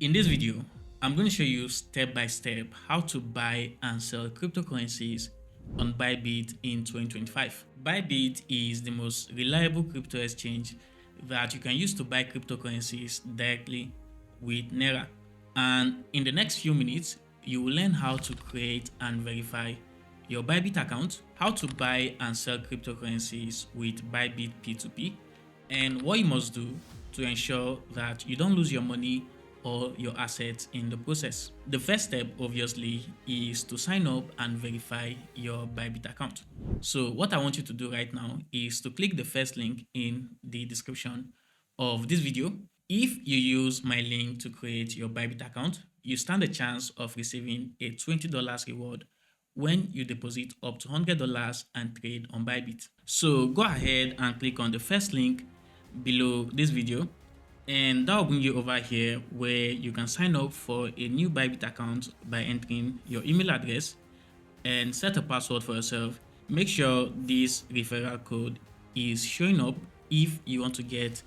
In this video, I'm going to show you step by step how to buy and sell cryptocurrencies on Bybit in 2025. Bybit is the most reliable crypto exchange that you can use to buy cryptocurrencies directly with Naira. And in the next few minutes, you will learn how to create and verify your Bybit account, how to buy and sell cryptocurrencies with Bybit P2P, and what you must do to ensure that you don't lose your money or your assets in the process. The first step, obviously, is to sign up and verify your Bybit account. So what I want you to do right now is to click the first link in the description of this video. If you use my link to create your Bybit account, you stand a chance of receiving a $20 reward when you deposit up to $100 and trade on Bybit. So go ahead and click on the first link below this video, and that will bring you over here where you can sign up for a new Bybit account by entering your email address and set a password for yourself. Make sure this referral code is showing up if you want to get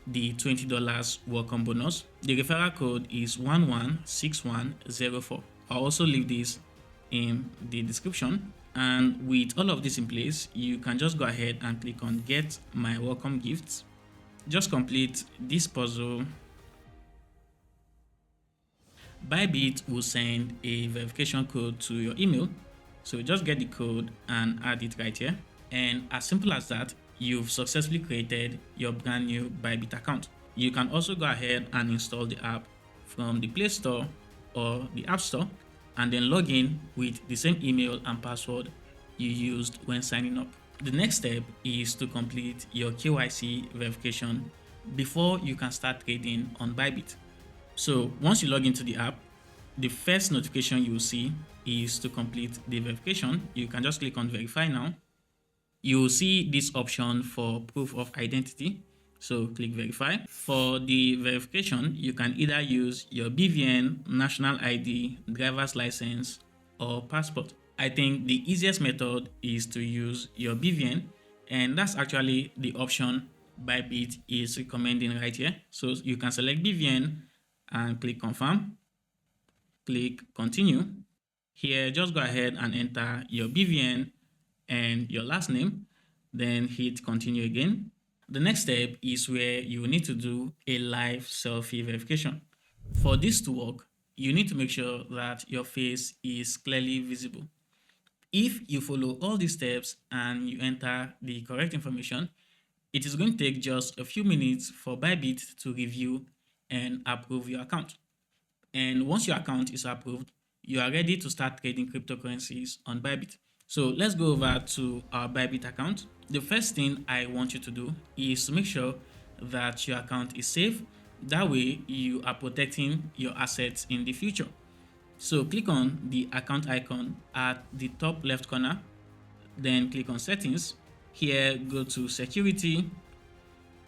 the $20 welcome bonus. The referral code is 116104. I'll also leave this in the description. And with all of this in place, you can just go ahead and click on get my welcome gifts. Just complete this puzzle. Bybit will send a verification code to your email. So just get the code and add it right here. And as simple as that, you've successfully created your brand new Bybit account. You can also go ahead and install the app from the Play Store or the App Store and then log in with the same email and password you used when signing up. The next step is to complete your KYC verification before you can start trading on Bybit. So once you log into the app, the first notification you will see is to complete the verification. You can just click on verify now. You will see this option for proof of identity. So click verify. For the verification, you can either use your BVN, national ID, driver's license, or passport. I think the easiest method is to use your BVN, and that's actually the option Bybit is recommending right here. So you can select BVN and click confirm, click continue. Here, just go ahead and enter your BVN and your last name, then hit continue again. The next step is where you need to do a live selfie verification. For this to work, you need to make sure that your face is clearly visible. If you follow all these steps and you enter the correct information, it is going to take just a few minutes for Bybit to review and approve your account. And once your account is approved, you are ready to start trading cryptocurrencies on Bybit. So let's go over to our Bybit account. The first thing I want you to do is to make sure that your account is safe. That way you are protecting your assets in the future. So click on the account icon at the top left corner, then click on settings. Here, go to security,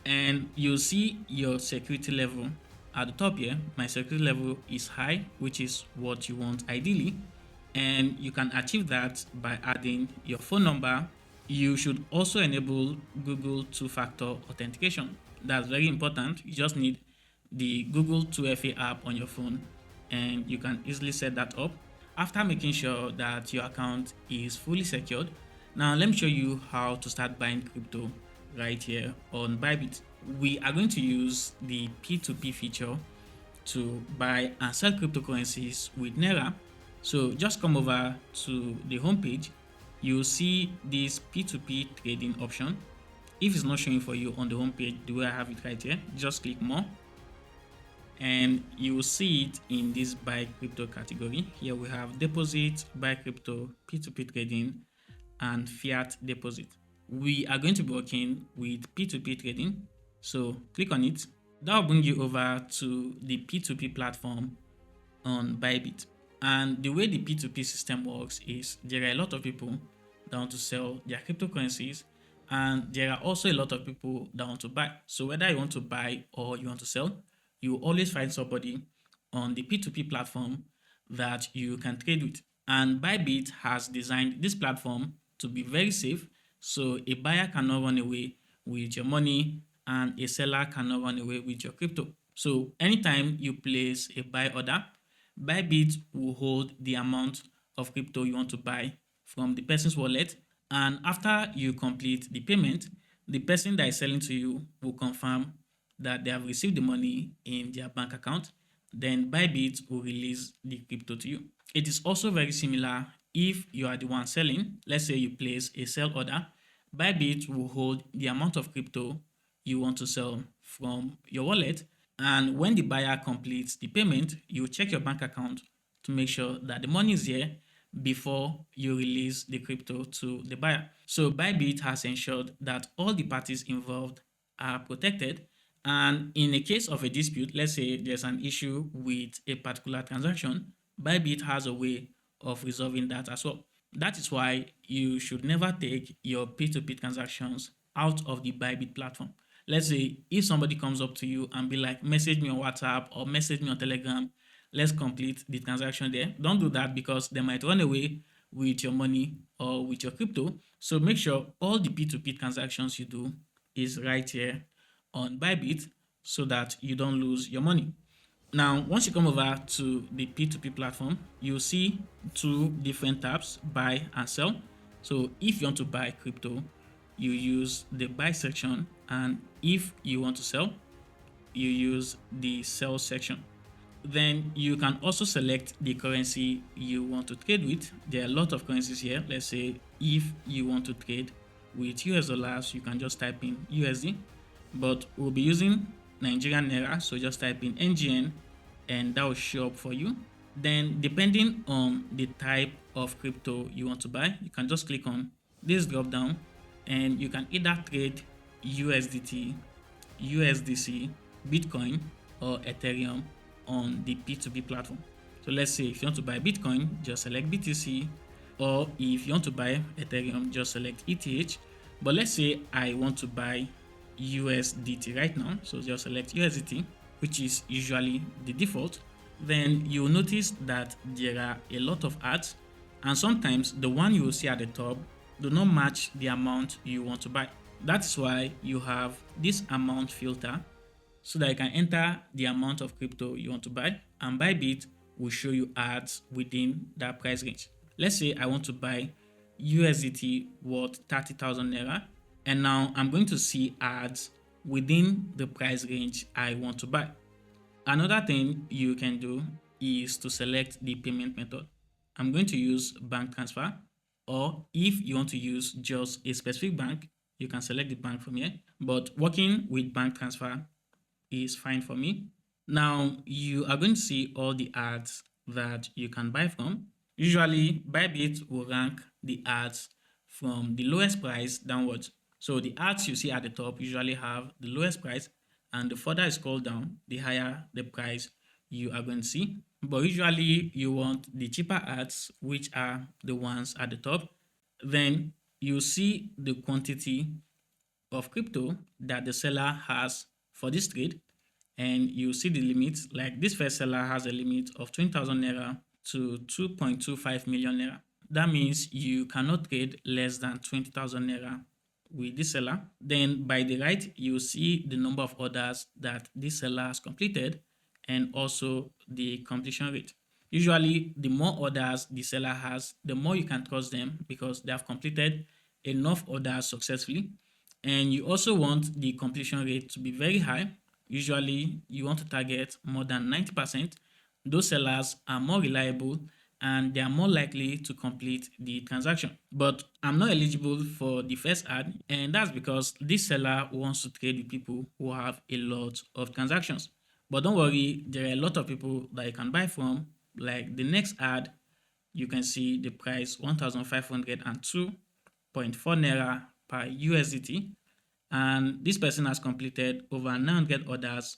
and you'll see your security level at the top here. My security level is high, which is what you want ideally. And you can achieve that by adding your phone number. You should also enable Google two-factor authentication. That's very important. You just need the Google 2FA app on your phone, and you can easily set that up after making sure that your account is fully secured. Now let me show you how to start buying crypto right here on Bybit. We are going to use the P2P feature to buy and sell cryptocurrencies with Naira. So just come over to the home page. You'll see this P2P trading option. If it's not showing for you on the home page the way I have it right here, just click more, and you will see it in this buy crypto category. Here we have deposit, buy crypto, P2P trading, and fiat deposit. We are going to be working with P2P trading, so click on it. That will bring you over to the P2P platform on Bybit. And the way the P2P system works is there are a lot of people that want to sell their cryptocurrencies, and there are also a lot of people that want to buy. So whether you want to buy or you want to sell, you will always find somebody on the P2P platform that you can trade with. And Bybit has designed this platform to be very safe, so a buyer cannot run away with your money and a seller cannot run away with your crypto. So anytime you place a buy order, Bybit will hold the amount of crypto you want to buy from the person's wallet, and after you complete the payment, the person that is selling to you will confirm that they have received the money in their bank account. Then Bybit will release the crypto to you. It is also very similar if you are the one selling. Let's say you place a sell order, Bybit will hold the amount of crypto you want to sell from your wallet, and when the buyer completes the payment, you check your bank account to make sure that the money is here before you release the crypto to the buyer. So Bybit has ensured that all the parties involved are protected, and in a case of a dispute, let's say there's an issue with a particular transaction, Bybit has a way of resolving that as well. That is why you should never take your P2P transactions out of the Bybit platform. Let's say if somebody comes up to you and be like, message me on WhatsApp or message me on Telegram, let's complete the transaction there. Don't do that because they might run away with your money or with your crypto. So make sure all the P2P transactions you do is right here on Bybit so that you don't lose your money. Now, once you come over to the P2P platform, you'll see two different tabs, buy and sell. So if you want to buy crypto, you use the buy section, and if you want to sell, you use the sell section. Then you can also select the currency you want to trade with. There are a lot of currencies here. Let's say if you want to trade with US dollars, you can just type in USD, but we'll be using Nigerian Naira, so just type in NGN and that will show up for you. Then depending on the type of crypto you want to buy, you can just click on this drop down and you can either trade USDT, USDC, Bitcoin, or Ethereum on the P2P platform. So let's say if you want to buy Bitcoin, just select BTC, or if you want to buy Ethereum, just select ETH. But let's say I want to buy USDT right now, so just select USDT, which is usually the default. Then you'll notice that there are a lot of ads, and sometimes the one you will see at the top do not match the amount you want to buy. That's why you have this amount filter, so that you can enter the amount of crypto you want to buy, and Bybit will show you ads within that price range. Let's say I want to buy USDT worth 30,000 Naira, and now I'm going to see ads within the price range I want to buy. Another thing you can do is to select the payment method. I'm going to use bank transfer, or if you want to use just a specific bank, you can select the bank from here, but working with bank transfer is fine for me. Now you are going to see all the ads that you can buy from. Usually Bybit will rank the ads from the lowest price downwards. So the ads you see at the top usually have the lowest price, and the further you scroll down, the higher the price you are going to see. But usually you want the cheaper ads, which are the ones at the top. Then you see the quantity of crypto that the seller has for this trade, and you see the limit. Like this first seller has a limit of 20,000 Naira to 2.25 million Naira. That means you cannot trade less than 20,000 Naira with this seller. Then by the right, you see the number of orders that this seller has completed and also the completion rate. Usually, the more orders the seller has, the more you can trust them because they have completed enough orders successfully. And you also want the completion rate to be very high. Usually, you want to target more than 90%. Those sellers are more reliable and they are more likely to complete the transaction. But I'm not eligible for the first ad, and that's because this seller wants to trade with people who have a lot of transactions. But don't worry, there are a lot of people that you can buy from. Like the next ad, you can see the price 1,502.4 Naira per USDT, and this person has completed over 900 orders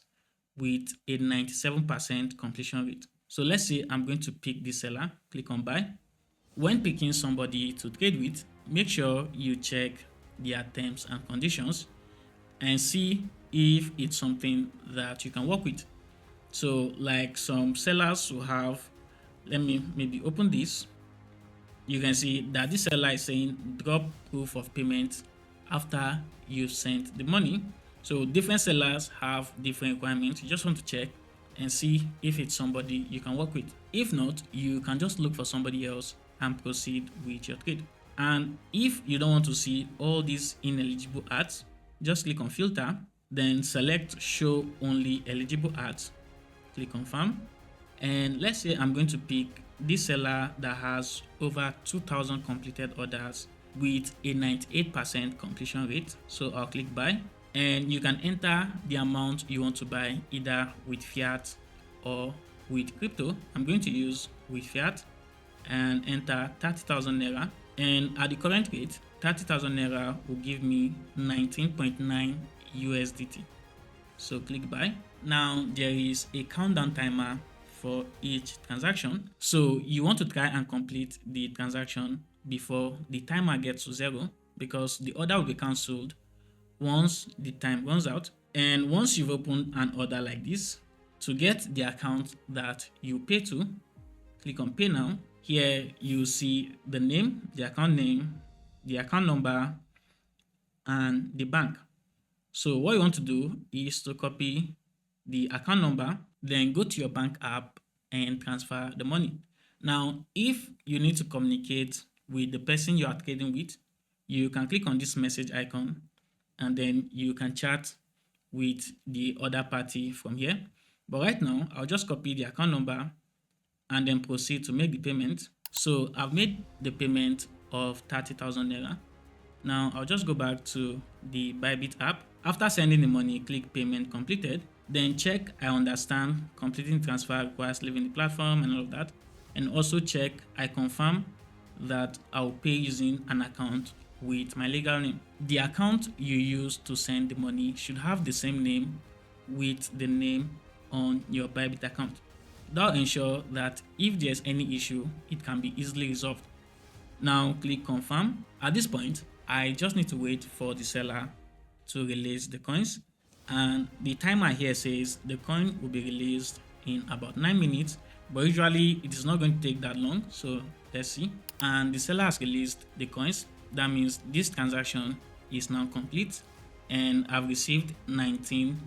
with a 97% completion rate. So let's say I'm going to pick this seller, click on buy. When picking somebody to trade with, make sure you check their terms and conditions and see if it's something that you can work with. So like some sellers who have, let me maybe open this. You can see that this seller is saying drop proof of payment after you've sent the money. So different sellers have different requirements. You just want to check and see if it's somebody you can work with. If not, you can just look for somebody else and proceed with your trade. And if you don't want to see all these ineligible ads, just click on filter, then select show only eligible ads, click confirm. And let's say I'm going to pick this seller that has over 2,000 completed orders with a 98% completion rate. So I'll click buy, and you can enter the amount you want to buy either with fiat or with crypto. I'm going to use with fiat and enter 30,000 naira, and at the current rate 30,000 naira will give me 19.9 USDT. So click buy. Now there is a countdown timer for each transaction, so you want to try and complete the transaction before the timer gets to 0, because the order will be cancelled once the time runs out. And once you've opened an order like this, to get the account that you pay to, click on pay now. Here you see the name, the account number, and the bank. So what you want to do is to copy the account number, then go to your bank app and transfer the money. Now, if you need to communicate with the person you are trading with, you can click on this message icon, and then you can chat with the other party from here. But right now, I'll just copy the account number and then proceed to make the payment. So I've made the payment of 30,000 naira. Now I'll just go back to the Bybit app. After sending the money, click payment completed. Then check I understand completing transfer requires leaving the platform and all of that. And also check I confirm that I'll pay using an account with my legal name. The account you use to send the money should have the same name with the name on your Bybit account. That'll ensure that if there's any issue, it can be easily resolved. Now click confirm. At this point, I just need to wait for the seller to release the coins, and the timer here says the coin will be released in about 9 minutes, but usually it is not going to take that long. So let's see. And the seller has released the coins. That means this transaction is now complete and I've received 19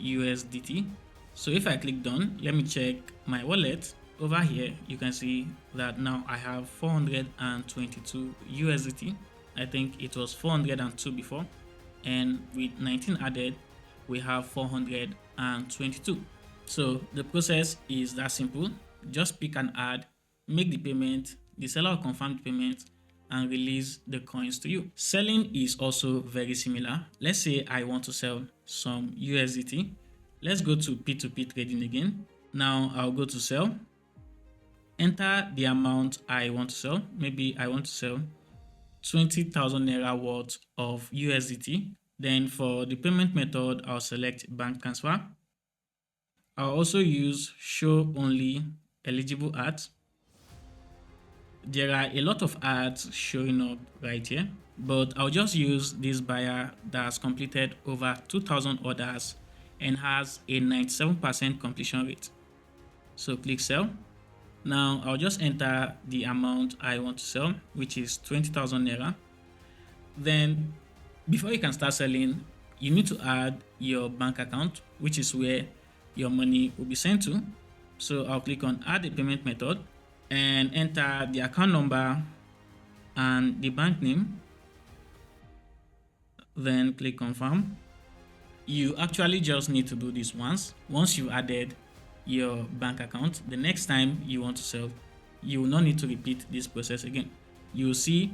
USDT. So if I click done, let me check my wallet. Over here you can see that now I have 422 USDT. I think it was 402 before, and with 19 added we have 422. So the process is that simple. Just pick an ad, make the payment, the seller will confirm the payment and release the coins to you. Selling is also very similar. Let's say I want to sell some USDT. Let's go to P2P trading again. Now I'll go to sell, enter the amount I want to sell. Maybe I want to sell 20,000 naira worth of USDT. Then for the payment method, I'll select bank transfer. I'll also use show only eligible ads. There are a lot of ads showing up right here, but I'll just use this buyer that has completed over 2,000 orders and has a 97% completion rate. So click sell. Now I'll just enter the amount I want to sell, which is 20,000 naira. Then before you can start selling, you need to add your bank account, which is where your money will be sent to. So I'll click on add a payment method and enter the account number and the bank name. Then click confirm. You actually just need to do this once. Once you've added your bank account, the next time you want to sell, you will not need to repeat this process again. You will see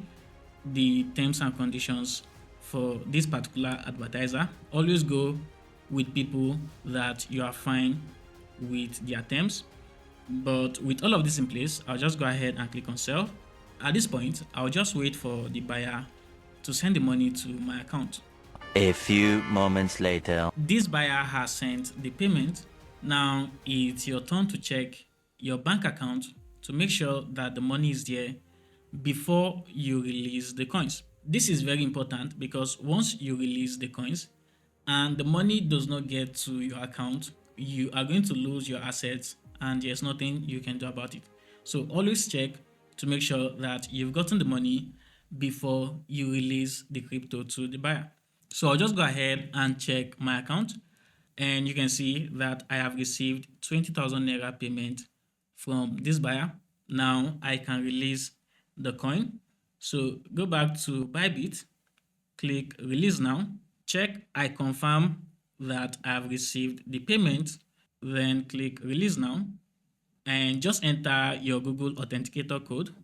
the terms and conditions for this particular advertiser. Always go with people that you are fine with their terms. But with all of this in place, I'll just go ahead and click on sell. At this point, I'll just wait for the buyer to send the money to my account. A few moments later, this buyer has sent the payment. Now it's your turn to check your bank account to make sure that the money is there before you release the coins. This is very important because once you release the coins and the money does not get to your account, you are going to lose your assets and there's nothing you can do about it. So always check to make sure that you've gotten the money before you release the crypto to the buyer. So I'll just go ahead and check my account, and you can see that I have received 20,000 naira payment from this buyer. Now I can release the coin. So go back to Bybit, click release now, check I confirm that I have received the payment, then click release now, and just enter your Google Authenticator code,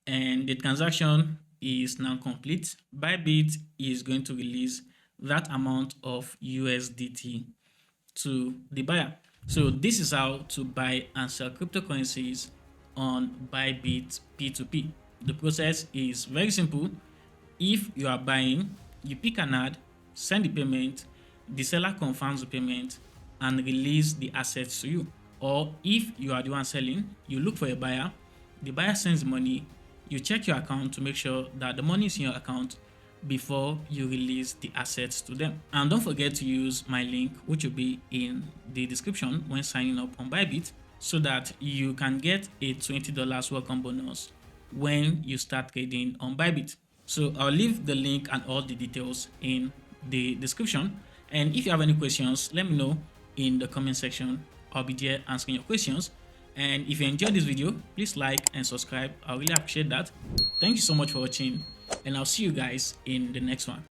and the transaction is now complete. Bybit is going to release that amount of USDT to the buyer. So this is how to buy and sell cryptocurrencies on Bybit P2P. The process is very simple. If you are buying, you pick an ad, send the payment, the seller confirms the payment and release the assets to you. Or if you are the one selling, you look for a buyer, the buyer sends money, you check your account to make sure that the money is in your account before you release the assets to them. And don't forget to use my link, which will be in the description when signing up on Bybit, so that you can get a $20 welcome bonus when you start trading on Bybit. So I'll leave the link and all the details in the description. And if you have any questions, let me know in the comment section. I'll be there answering your questions. And if you enjoyed this video, please like and subscribe. I really appreciate that. Thank you so much for watching, and I'll see you guys in the next one.